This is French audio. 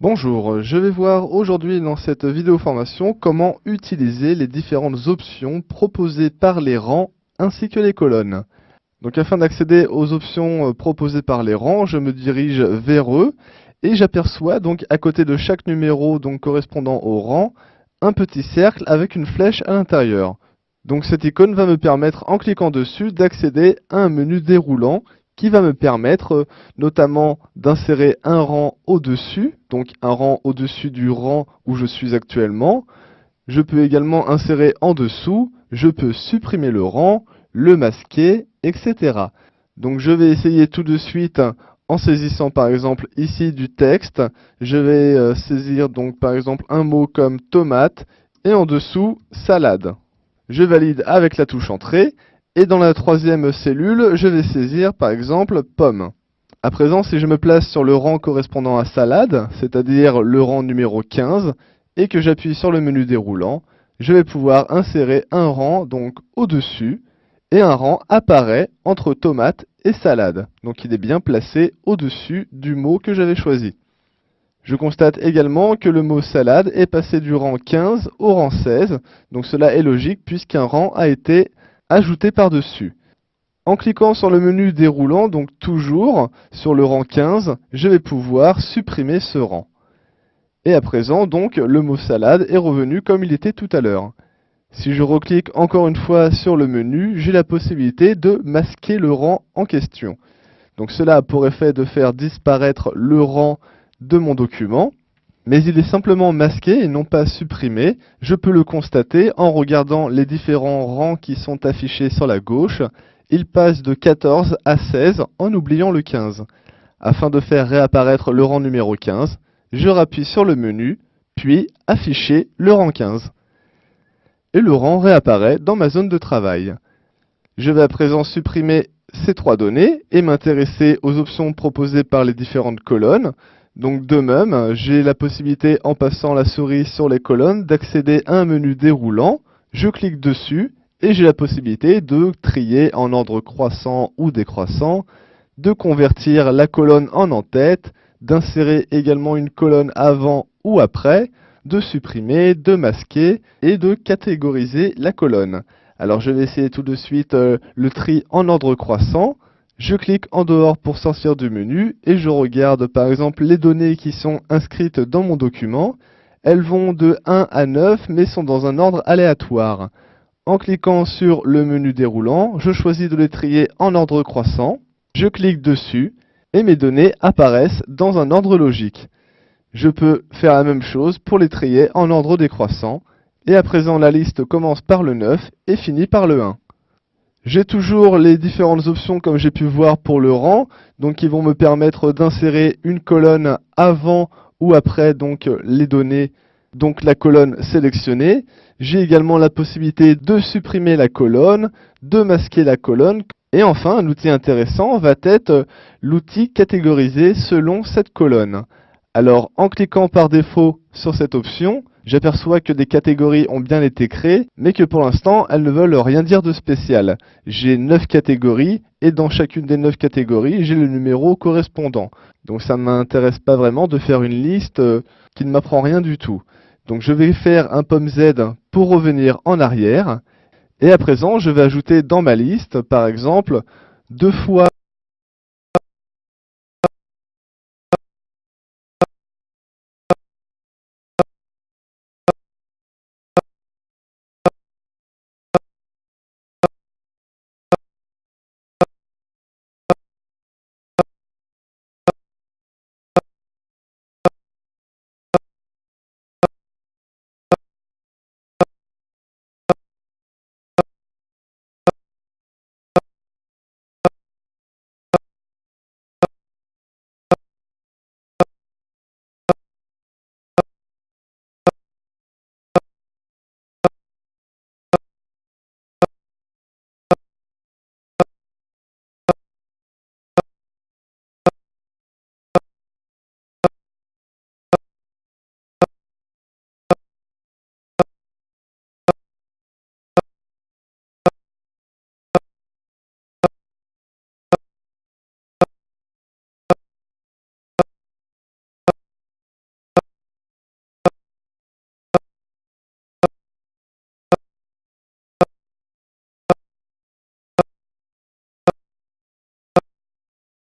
Bonjour, je vais voir aujourd'hui dans cette vidéo formation comment utiliser les différentes options proposées par les rangs ainsi que les colonnes. Donc afin d'accéder aux options proposées par les rangs, je me dirige vers eux et j'aperçois donc à côté de chaque numéro donc correspondant au rang un petit cercle avec une flèche à l'intérieur. Donc cette icône va me permettre en cliquant dessus d'accéder à un menu déroulant qui va me permettre notamment d'insérer un rang au-dessus, donc un rang au-dessus du rang où je suis actuellement. Je peux également insérer en dessous, je peux supprimer le rang, le masquer, etc. Donc je vais essayer tout de suite en saisissant par exemple ici du texte. Je vais saisir donc par exemple un mot comme tomate et en dessous salade. Je valide avec la touche entrée. Et dans la troisième cellule, je vais saisir par exemple pomme. À présent, si je me place sur le rang correspondant à salade, c'est-à-dire le rang numéro 15, et que j'appuie sur le menu déroulant, je vais pouvoir insérer un rang donc au-dessus, et un rang apparaît entre tomate et salade. Donc il est bien placé au-dessus du mot que j'avais choisi. Je constate également que le mot salade est passé du rang 15 au rang 16, donc cela est logique puisqu'un rang a été ajouté par-dessus. En cliquant sur le menu déroulant, donc toujours sur le rang 15, je vais pouvoir supprimer ce rang. Et à présent, donc, le mot salade est revenu comme il était tout à l'heure. Si je reclique encore une fois sur le menu, j'ai la possibilité de masquer le rang en question. Donc cela a pour effet de faire disparaître le rang de mon document, mais il est simplement masqué et non pas supprimé. Je peux le constater en regardant les différents rangs qui sont affichés sur la gauche. Il passe de 14 à 16 en oubliant le 15. Afin de faire réapparaître le rang numéro 15, je rappuie sur le menu, puis afficher le rang 15. Et le rang réapparaît dans ma zone de travail. Je vais à présent supprimer ces trois données et m'intéresser aux options proposées par les différentes colonnes. Donc de même, j'ai la possibilité en passant la souris sur les colonnes d'accéder à un menu déroulant. Je clique dessus et j'ai la possibilité de trier en ordre croissant ou décroissant, de convertir la colonne en en-tête, d'insérer également une colonne avant ou après, de supprimer, de masquer et de catégoriser la colonne. Alors je vais essayer tout de suite le tri en ordre croissant. Je clique en dehors pour sortir du menu et je regarde par exemple les données qui sont inscrites dans mon document. Elles vont de 1 à 9 mais sont dans un ordre aléatoire. En cliquant sur le menu déroulant, je choisis de les trier en ordre croissant. Je clique dessus et mes données apparaissent dans un ordre logique. Je peux faire la même chose pour les trier en ordre décroissant. Et à présent, la liste commence par le 9 et finit par le 1. J'ai toujours les différentes options comme j'ai pu voir pour le rang, donc qui vont me permettre d'insérer une colonne avant ou après donc les données, donc la colonne sélectionnée. J'ai également la possibilité de supprimer la colonne, de masquer la colonne. Et enfin, un outil intéressant va être l'outil catégorisé selon cette colonne. Alors, en cliquant par défaut sur cette option, j'aperçois que des catégories ont bien été créées, mais que pour l'instant, elles ne veulent rien dire de spécial. J'ai 9 catégories, et dans chacune des 9 catégories, j'ai le numéro correspondant. Donc ça ne m'intéresse pas vraiment de faire une liste qui ne m'apprend rien du tout. Donc je vais faire un pomme Z pour revenir en arrière, et à présent, je vais ajouter dans ma liste, par exemple, 2 fois